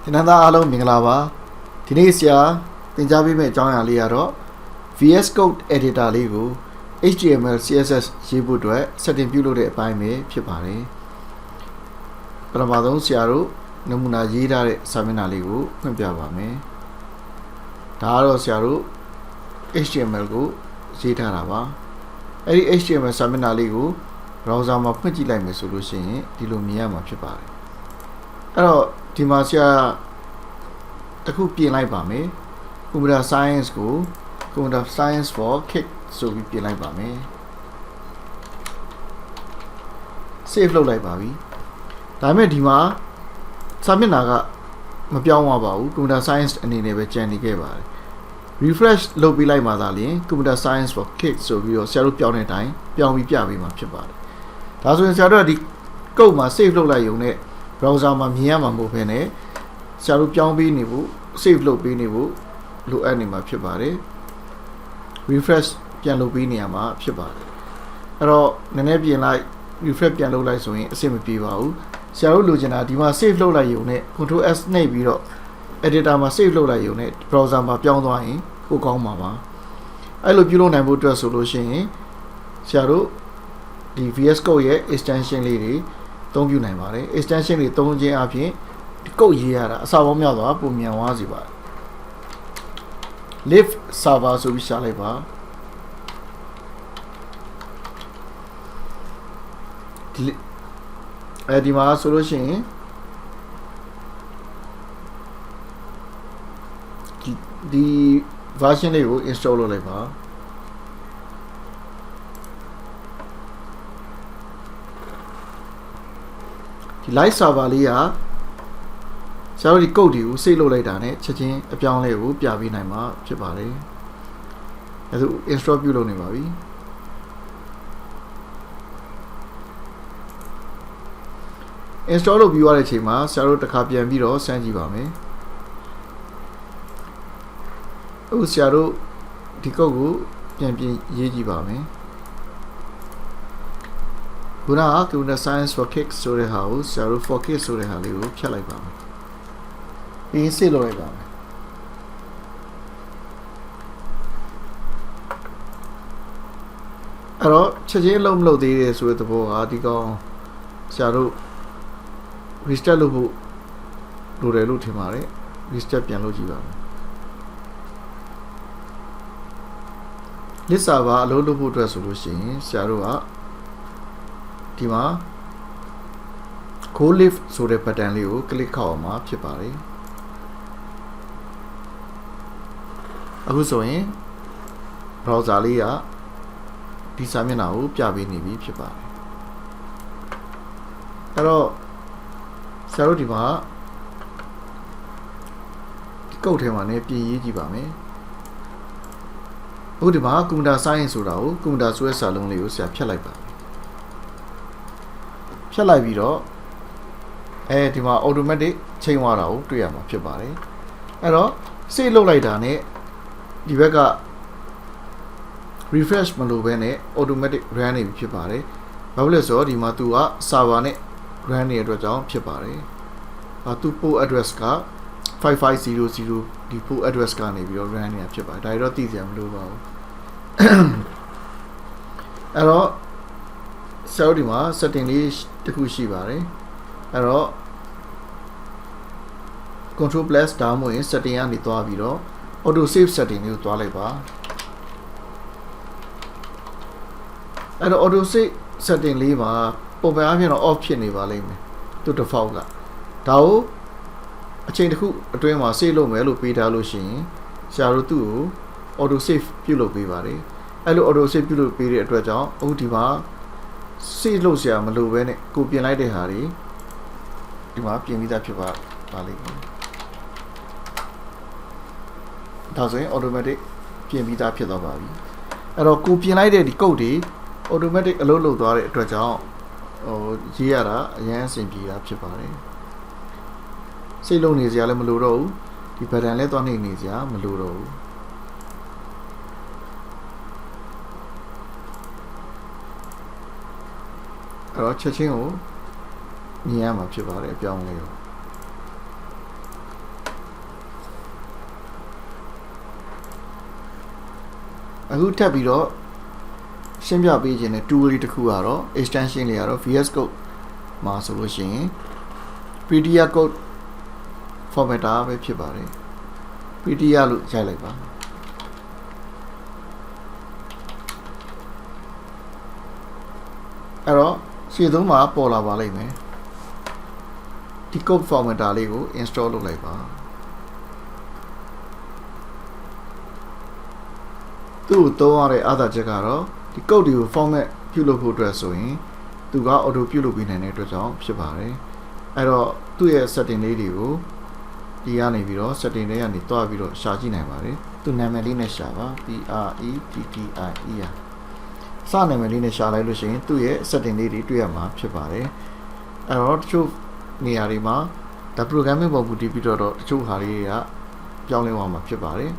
Tinanda Alo Minglava, Tunisia, Tinjabi Majayaliaro, VS Code Editor Ligu, HTML, CSS, Jibudwe, setting Bulo by me, Pipari. Pramadon Siaru, Namuna Jida Samina Ligu, Pimpavame. Taro Siaru, HTML go, Zitarava. Any HTML Samina Ligu, Rosama Punti Lime solution, Dilumia Mapipari. Hello, Timasia Takupi like Bame, Kumura Science School, Kumura Science for Kick, so we be like Bame. Save low like Babi. Dame Dima Saminaga Mapiawa, Kumura Science and in a Jenny gave. Refresh low be like Madali, Kumura Science for Kick, so we are Saru Pione time, Piawi Piavi Mapipari. That's when Sarah go my save low like unit. Browser Myanmar Mopene, Saru Piambi Nibu, Save Low Binibu, Lu Anima Pibare, Refresh Piano Biniama Pibare. Ero Nenebian like Refresh Piano like so in same Pivau, Saru Lugena, Dima Save Low like unit, Control S Navy, Editor ma Save Low like unit, Browser ma Piano, who call Mama. I look you don't have to solution, Saru, the VS Code extension lady. Don't you name it? Extension is don't you have here? Go here, Savamia, Pumia Waziba. Live Sava Subishaleva. Edima solution. The version you install Leva. Light Savalia Saudi Cody, say low later, Chachin, a piano level, Piavi Nama, Chipari. As you instruct you only, Babi. Install of URL Chima, Saru Takapi and Viro, Sanjibame. Usiaru Tikogu, Champion Yejibame. Guna to the science for kicks to the house, Saru for kids to the Hallyu, Chalibam. He is still over. Hello, Chajilum Lodi with the bow article Saru Vistalubu Rurelu Timare, Vistep Yalojiva. Lissava Lulubu resolution, Sarua. Tima co-live so the pattern you click on map Chipari. Agusoin Rosalia Tisamina Piavi Nibi Chipari. Hello Sarutima Go to one P. Jibame Udima Kunda Science Urao, Kunda Swiss Salon Liu Sapchaliba. Shall I be raw? Tima automatic chain wara to Yama Pibari. Hello, say low light on it. The Vega refresh Malubene, automatic granny Pibari. Bableso, the Matua, Savane, granny address Pibari. A 2 address car 5500, the pool address car navy or granny Pibari. Dirotisium Luba. Hello. Saudima certainly the Kushibari. Arrow Control plus Damo is setting and the Toaviro, or to save setting you Toaleba. And auto say setting Lima, Obavian option Nivalim to the Fauga. Tao a chain who a dream was Salo Melo Pita Luchin, Sarutu, or to save Pulo Pivari. Hello, auto save Pulo period Raja, Utima. See Lucia Maluven, could be like the Harry. You are being with that you are Bali. Does it automatic being with that Pietro Bali? And a could be like the Cody, automatic a low dollar Trajan or Giara, Yans and Gia Chipari. Say Lonisia Maluro, the Paranlet on Inisia Maluro. Chachino Niama Chivare Piano. အခုထပ်ပြီးတော့ရှင်းပြပေးခြင်းနဲ့ tool လေးတစ်ခုကတော့ extension လေးကတော့ VS Code မှာဆိုလို့ရှိရင် PDF code formatter ပဲဖြစ်ပါတယ် PDF လို့ရိုက်လိုက်ပါအဲ့တော့ရှေ့ဆုံးမှာပေါ်လာပါလိမ့်မယ်ဒီ code formatter လေးကို install လုပ်လိုက်ပါသူ့ကိုသုံးရတဲ့အားသာချက်ကတော့ဒီ code တွေကို format ပြုလုပ်ဖို့အတွက်ဆိုရင်သူက auto ပြုလုပ်ပေးနိုင်တဲ့အတွက်ကြောင့်ဖြစ်ပါတယ်အဲ့တော့သူ့ရဲ့ setting လေးတွေကိုဒီကနေပြီးတော့ setting တွေကနေတွားပြီးတော့ရှာကြည့်နိုင်ပါတယ်သူနာမည်လေးနဲ့ရှာပါ PRETTIE စနာမည်လေးနဲ့ရှာလိုက်လို့ရှိရင်သူ့ရဲ့ setting လေးတွေတွေ့ရမှာဖြစ်ပါတယ်အဲ့တော့တချို့နေရာတွေမှာဒါ programming ပေါ်မူတည်ပြီးတော့တချို့ဟာတွေကပြောင်းလဲသွားမှာဖြစ်ပါတယ်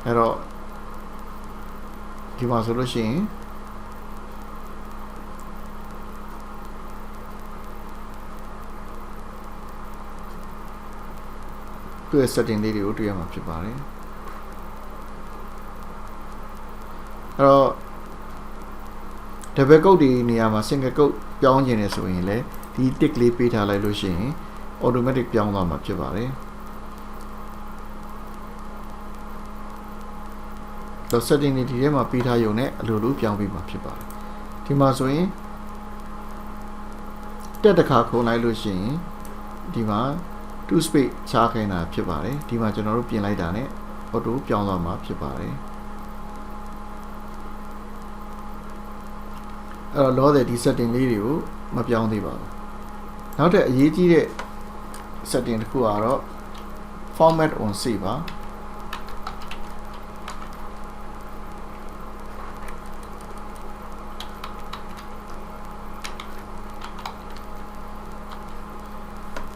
အဲ့တော့ဒီမှာဆိုလို့ရှိရင်သူ့ရဲ့ setting လေးတွေကိုတွေ့ရမှာဖြစ်ပါတယ်အဲ့တော့ double code ဒီနေရာမှာ single code ပြောင်းခြင်းနေဆိုရင်လည်းဒီ tick လေးပေးထားလိုက်လို့ရှိရင် automatic ပြောင်းသွားမှာဖြစ်ပါတယ်တော့ setting တွေဒီထဲမှာပေးထားရုံနဲ့အလိုလိုပြောင်းပြီးမှာဖြစ်ပါတယ်ဒီမှာဆိုရင်တက်တစ်ခါခုံလိုက်လို့ရှိရင်ဒီမှာ two space ချားခိုင်းတာဖြစ်ပါတယ်ဒီမှာကျွန်တော်တို့ပြင်လိုက်တာနဲ့ auto ပြောင်းသွားမှာဖြစ်ပါတယ်အဲ့တော့လောတဲ့ဒီ setting လေးတွေကိုမပြောင်းသေးပါဘူးနောက်ထပ်အရေးကြီးတဲ့ setting တစ်ခုကတော့ format on save ပါ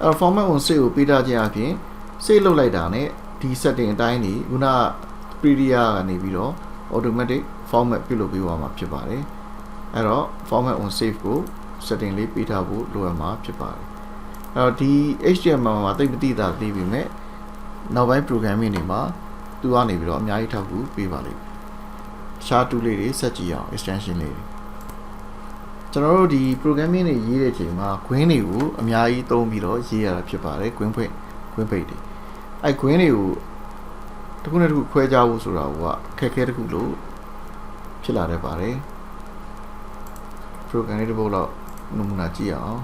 အဲ့ format on save ကိုပေးထားခြင်းအပြင် save လုပ်လိုက်တာနဲ့ဒီ setting အတိုင်းနေခုန PDF ကနေပြီးတော့ automatic format ပြုလုပ်ပေးသွားမှာဖြစ်ပါတယ်အဲ့တော့ format on save ကို setting လေးပေးထားဖို့လိုအပ်မှာဖြစ်ပါတယ်အဲ့တော့ဒီ HTML မှာသိပ်မသိတာသိပြီမဲ့နောက်ပိုင်း programming တွေမှာသူကနေပြီးတော့အများကြီးထောက်ကူပေးပါလိမ့်မယ်ရှားတူလေးတွေဆက်ကြည့်အောင် extension လေးတွေကျွန်တော်တို့ဒီ programming တွေရေးတဲ့ချိန်မှာ green တွေကိုအများကြီးသုံးပြီးတော့ရေးရတာဖြစ်ပါတယ် green ဖွင့် green page တွေအဲ့ green တွေကိုတစ်ခုနဲ့တစ်ခုခွဲခြားဖို့ဆိုတာကခက်ခဲတစ်ခုလို့ဖြစ်လာတတ်ပါတယ် program လေးတစ်ပုဒ်လောက်နမူနာကြည့်အောင်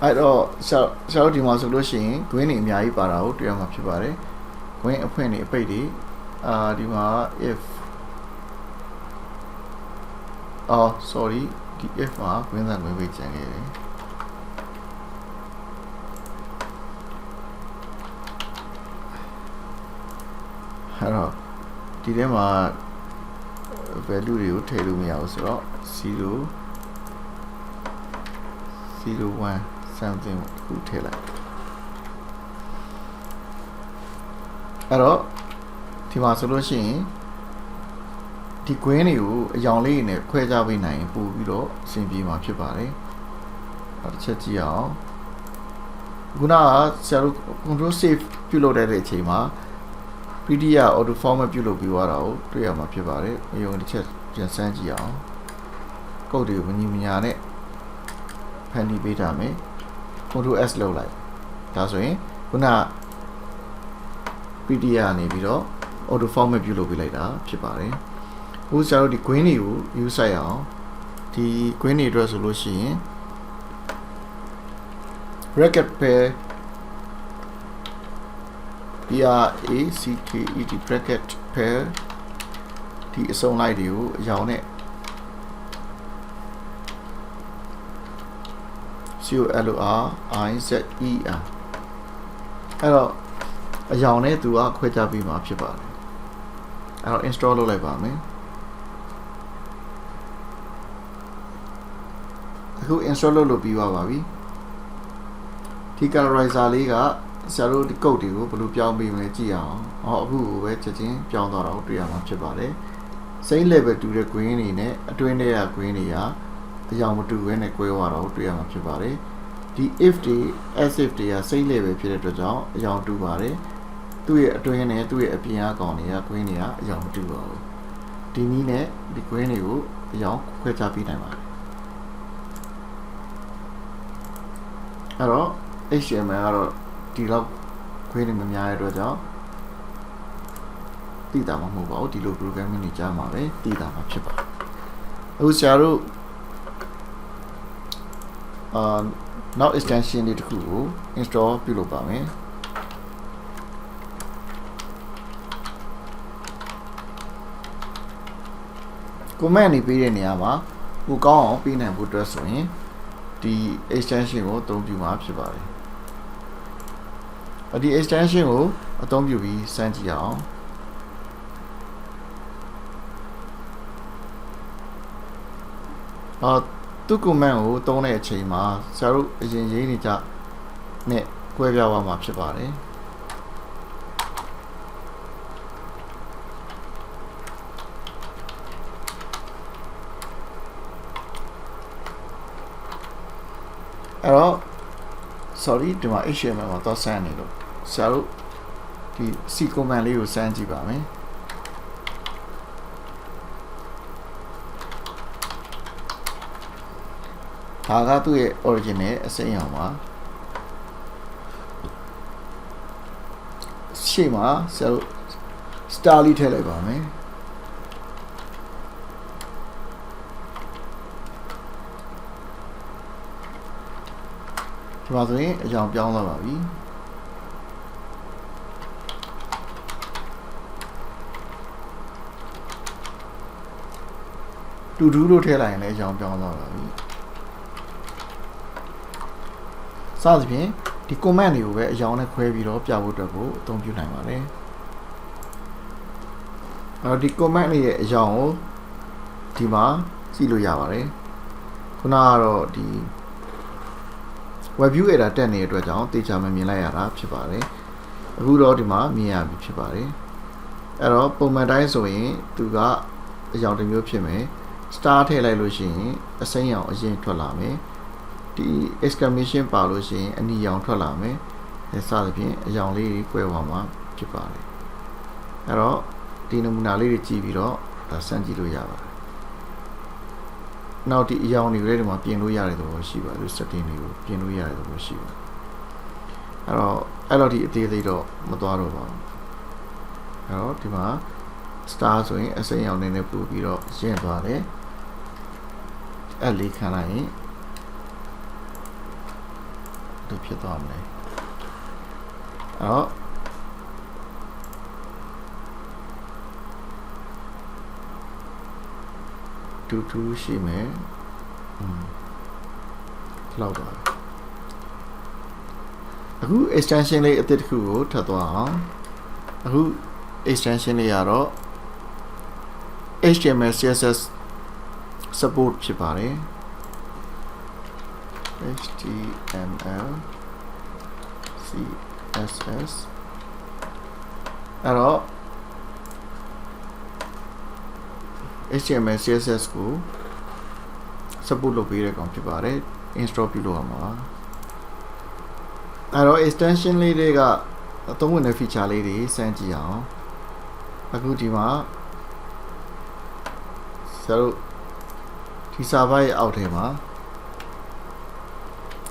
အဲ့တော့ဆရာတို့ဒီမှာဆိုလို့ရှိရင် green တွေအများကြီးပါတာကိုတွေ့ရမှာဖြစ်ပါတယ် green အဖွင့်တွေအပိတ်တွေဒီမှာ if sorry ဒီ if မှာ green သာ green ပဲကျန်ခဲ့တယ်အဲ့တော့ဒီထဲမှာ value တွေကိုထည့်လို့မရဘူးဆိုတော့0 1 something ကိုထည့်လိုက်အဲ့တော့ဒီမှာဆိုလို့ရှိရင်ဒီ green တွေကိုအရောင်လေးနဲ့ခွဲခြားပေးနိုင်ပို့ပြီးတော့အဆင်ပြေမှာဖြစ်ပါတယ်။တစ်ချက်ကြည့်အောင် ခုနကဆရာတို့ control save ပြုလုပ်တဲ့အချိန်မှာ PDF auto format ပြုလုပ်ပြီးသွားတာကိုတွေ့ရမှာဖြစ်ပါတယ်အရင်တစ်ချက်ပြန်စမ်းကြည့်အောင်ကုတ်တွေကိုမညီမညာနဲ့ဖန်တီးပေးထားမယ် control S လုပ်လိုက်ဒါဆိုရင်ခုန PDF နေပြီးတော့ auto format ပြုလုပ်ပေးလိုက်တာဖြစ်ပါတယ်အခုဆရာတို့ဒီ green တွေကို use ဆိုင်အောင်ဒီ green တွေအတွက်ဆိုလို့ရှိရင် bracket pair bracket bracket pair ဒီအစုံလိုက်တွေကိုအရောင်နဲ့ color izer အဲ့တော့အရောင်နဲ့သူကခွဲခြားပြီးမှာဖြစ်ပါတယ်အဲ့တော့ install လုပ်လိုက်ပါမယ်အခု install လုပ်ပြီးသွားပါပြီဒီ colorizer လေးကဆရာတို့ဒီ code တွေကိုဘယ်လိုပြောင်းပေးမလဲကြည့်အောင်အခုပဲချက်ချင်းပြောင်းသွားတာကိုတွေ့ရမှာဖြစ်ပါတယ် same level တူတဲ့ green တွေနဲ့အတွင်းထဲက green တွေကအရောင်မတူဘဲနဲ့ကွဲသွားတာကိုတွေ့ရမှာဖြစ်ပါတယ်ဒီ if တွေ as if တွေက same level ဖြစ်တဲ့အတွက်ကြောင့်အရောင်တူပါတယ်သူ့ရဲ့အတွင်းနဲ့သူ့ရဲ့အပြင်အကောင်တွေက green တွေကအရောင်မတူပါဘူးဒီနည်းနဲ့ဒီ green တွေကိုအရောင်ခွဲခြားပေးနိုင်ပါတယ်အဲ့တော့ HTML ကတော့ဒီလောက်ခွဲနေမများတဲ့အတွက်ကြောင့်သိတာမှမဟုတ်ပါဘူးဒီလို programming တွေကြားမှာပဲသိတာမှဖြစ်ပါတယ်အခုဆရာတို့နောက် extension တွေတခုကို install ပြုလုပ်ပါမယ် command တွေပေးတဲ့နေရာမှာကိုကောင်းအောင်ပေးနိုင်ဖို့အတွက်ဆိုရင်ဒီ extension ကိုအသုံးပြုမှာဖြစ်ပါတယ်ဒီ extension ကိုအသုံးပြုပြီးစမ်းကြည့်အောင်သူ command ကိုသုံးတဲ့အချိန်မှာဆရာတို့အရင်ရေးနေကြနဲ့ကွဲပြားသွားမှာဖြစ်ပါတယ်အဲ့တော့ sorry ဒီမှာ HTML မှာတော့စမ်းနေလို့ဆရာတို့ဒီ C command လေးကိုစမ်းကြည့်ပါမယ်ဒါကသူ့ရဲ့ origin နဲ့အစိမ်းရောင်ပါရှေ့မှာဆရာတို့ star လေးထည့်လိုက်ပါမယ်ဒီမှာဆိုရင်အရောင်ပြောင်းသွားပါပြီတူတူလို့ထည့်လိုက်ရင်လည်းအရောင်ပြောင်းသွားပါပြီစသဖြင့်ဒီ command တွေကိုပဲအရောင်နဲ့ခွဲပြီးတော့ပြဖို့အတွက်ကိုအသုံးပြုနိုင်ပါတယ်ဒီ command လေးရဲ့အရောင်ကိုဒီမှာကြည့်လို့ရပါတယ်ခုနကတော့ဒီ web view error တက်နေတဲ့အတွက်ကြောင့်တေချာမမြင်လိုက်ရတာဖြစ်ပါတယ်အခုတော့ဒီမှာမြင်ရပြီဖြစ်ပါတယ်အဲ့တော့ပုံမှန်တိုင်းဆိုရင်သူကအရောင်တစ်မျိုးဖြစ်မယ် star ထည့်လိုက်လို့ရှိရင်အစိမ်းရောင်အရင်ထွက်လာမယ်ဒီ exclamation ပါလို့ရှိရင်အနီရောင်ထွက်လာမယ်စသဖြင့်အရောင်လေးတွေကွဲသွားမှာဖြစ်ပါတယ်အဲ့တော့ဒီနမူနာလေးတွေကြည့်ပြီးတော့ဒါစမ်းကြည့်လို့ရပါတယ်နောက်ဒီအရောင်တွေလည်းဒီမှာပြင်လို့ရတဲ့သဘောရှိပါတယ် setting တွေကိုပြင်လို့ရတဲ့သဘောရှိပါတယ်အဲ့တော့ဒီအသေးသေးတော့မသွားတော့ပါဘူးအဲ့တော့ဒီမှာ star ဆိုရင်အစိမ်းရောင်နဲ့ပို့ပြီးတော့ရင့်သွားတယ်အဲ့လေးခံလိုက်ရင်ဒီဖြစ်သွားမယ်အဲ့တော့တူရှိမယ်လောက်ပါအခု extension လေးအသစ်တစ်ခုကိုထပ်သွားအောင်အခု extension လေးကတော့ HTML CSS support ဖြစ်ပါတယ် HTML CSS အဲ့တော့ HTML CSS ကို support လုပ်ပေးတဲ့ကောင်ဖြစ်ပါတယ် install ပြုလုပ်ရမှာ အဲ့တော့ extension လေးတွေကအသုံးဝင်တဲ့ feature လေးတွေစမ်းကြည့်အောင်အခုဒီမှာဆရာတို့ဒီ server ရဲ့အောက်ထဲမှာ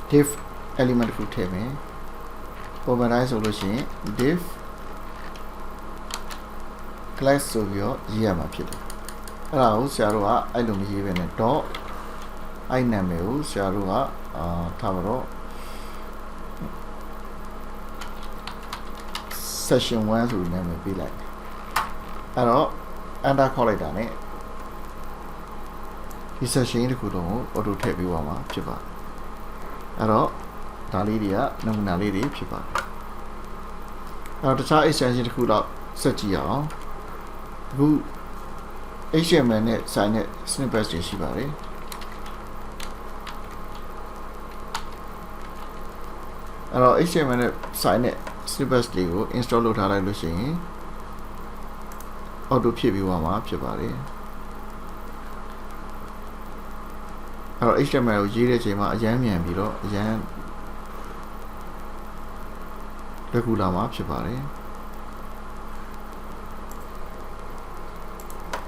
div element တစ်ခုထည့်မယ်ပုံမှန်တိုင်းဆိုလို့ရှိရင် div class ဆိုပြီးတော့ရေးရမှာဖြစ်တယ်အဲ့ဒါကိုဆရာတို့ကအဲ့လိုမရေးဘဲနဲ့ dot အဲ့နာမည်ကိုဆရာတို့ကထားပါတော့ session 1ဆိုပြီးနာမည်ပေးလိုက်အဲ့တော့ enter ခေါက်လိုက်တာ ਨੇ ဒီ session တစ်ခုလုံးကို auto ထည့်ပေးပါမှာဖြစ်ပါတယ်အဲ့တော့ဒါလေးတွေကနမူနာလေးတွေဖြစ်ပါတယ်အဲ့တော့တခြား extension တစ်ခုတော့ဆက်ကြည့်အောင်အခု HTML နဲ့ဆိုင်တဲ့ snippets တွေရှိပါတယ်အဲ့တော့ HTML နဲ့ဆိုင်တဲ့ snippets တွေကို install လုပ်ထားလိုက်လို့ရှိရင် auto ဖြစ်ပြီးသွားမှာဖြစ်ပါတယ်အဲ့တော့ HTML ကိုရေးတဲ့အချိန်မှာအရန်မြန်ပြီးတော့အရန်လွယ်ကူလာမှာဖြစ်ပါတယ်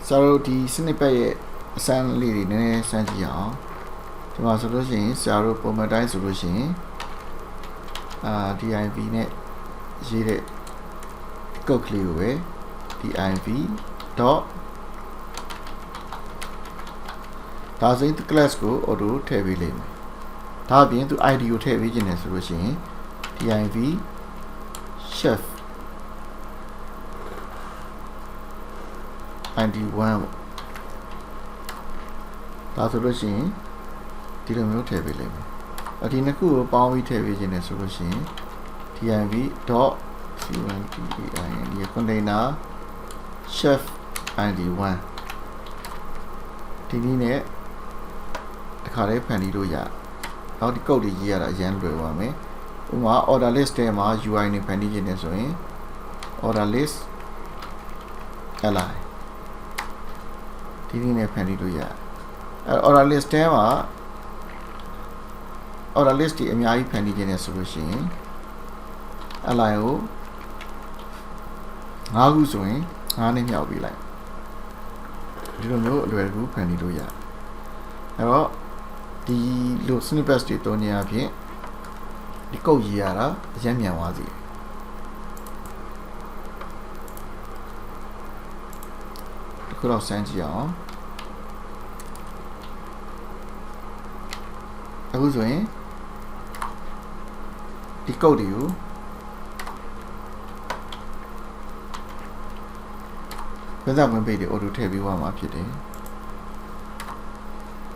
ဆရာတို့ဒီ snippet ရဲ့အစမ်းလေးတွေနည်းနည်းစမ်းကြည့်အောင်ဒီမှာဆိုလို့ရှိရင်ဆရာတို့ပုံမှန်တိုင်းဆိုလို့ရှိရင်div နဲ့ရေးတဲ့ code ကလေးကိုပဲ div dot ဒါဆိုရင် class ကို auto ထည့်ပေးလိမ့်မယ်ဒါအပြင်သူ id ကိုထည့်ပေးခြင်းနဲ့ဆိုလို့ရှိရင် div chef id1 ဒါဆိုလို့ရှိရင်ဒီလိုမျိုးထည့်ပေးလိမ့်မယ်ဒီနှစ်ခုကိုပေါင်းပြီးထည့်ပေးခြင်းနဲ့ဆိုလို့ရှိရင် div dot containerဒီ container chef id1 ဒီနည်းနဲ့တခါလေးဖန်တီးလို့ရနောက်ဒီ code တွေရေးရတာအရင်လွယ်ပါမယ်ဥပမာ order list ထဲမှာ UI နဲ့ဖန်တီးခြင်းနဲ့ဆိုရင် order list li ဒီနည်းနဲ့ဖန်တီးလို့ရorder list ထဲမှာ order list ဒီအများကြီးဖန်တီးခြင်းနဲ့ဆိုလို့ရှိရင် li ကို5ခုဆိုရင်5နဲ့မြောက်ပေးလိုက်ဒီလိုမျိုးအလွယ်တကူဖန်တီးလို့ရအဲ့တော့ဒီလို snippets တွေတုံးနေအဖြစ်ဒီ code ရေးရတာအရင်မြန်သွားစီဒီခုတော့စမ်းကြည့်အောင်အခုဆိုရင်ဒီ code တွေကိုပြန်စားဝင်ပေးတယ် auto ထည့်ပေးသွားမှာဖြစ်တယ်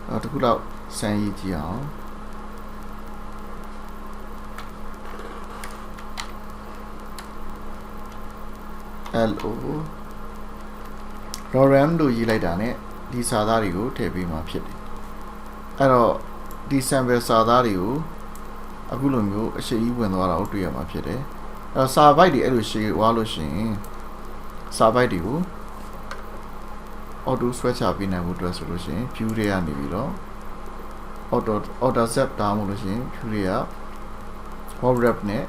အဲ့တော့ဒီခုတော့စမ်းရေးကြည့်အောင်lo program လို့ရေးလိုက်တာ ਨੇ ဒီစာသားတွေကိုထည့်ပေးမှာဖြစ်တယ်အဲ့တော့ဒီ sample စာသားတွေကိုအခုလိုမျိုးအရှိကြီးဝင်သွားတာကိုတွေ့ရမှာဖြစ်တယ်အဲ့တော့စာ byte တွေအဲ့လိုရှိသွားလို့ရှိရင်စာ byte တွေကို auto switch ပေးနိုင်ဖို့အတွက်ဆိုလို့ရှိရင် view တွေကနေပြီးတော့ auto set တောင်းလို့ရှိရင် view တွေက hop wrap နဲ့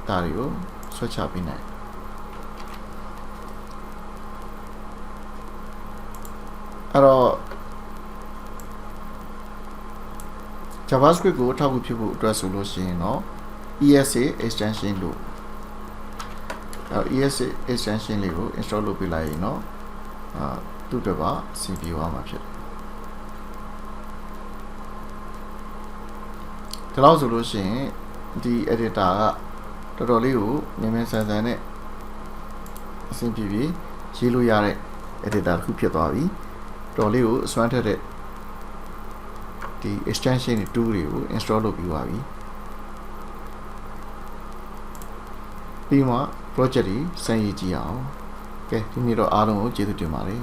ဒါတွေကို switch ပေးနိုင်အဲ့တော့ JavaScript ကိုထောက်ကူဖြစ်ဖို့အတွက်ဆိုလို့ရှိရင်တော့ ESA extension လို့ESA extension လေးကို install လုပ်ပေးလိုက်ရင်တော့သူ့အတွက်ပါ CPU ရမှာဖြစ်တယ်ဒီလောက်ဆိုလို့ရှိရင်ဒီ editor ကတော်တော်လေးကိုမြန်မြန်ဆန်ဆန်နဲ့အဆင်ပြေပြေရေးလို့ရတဲ့ editor တစ်ခုဖြစ်သွားပြီတော်လေးကိုအစွမ်းထက်တဲ့ဒီ extension တွေ tool တွေကို install လုပ်ပြီးပါပြီပြီးမှ project ကြီးစမ်းရေးကြည့်အောင်ကဲဒီနေ့တော့အားလုံးကိုကျေးဇူးတင်ပါတယ်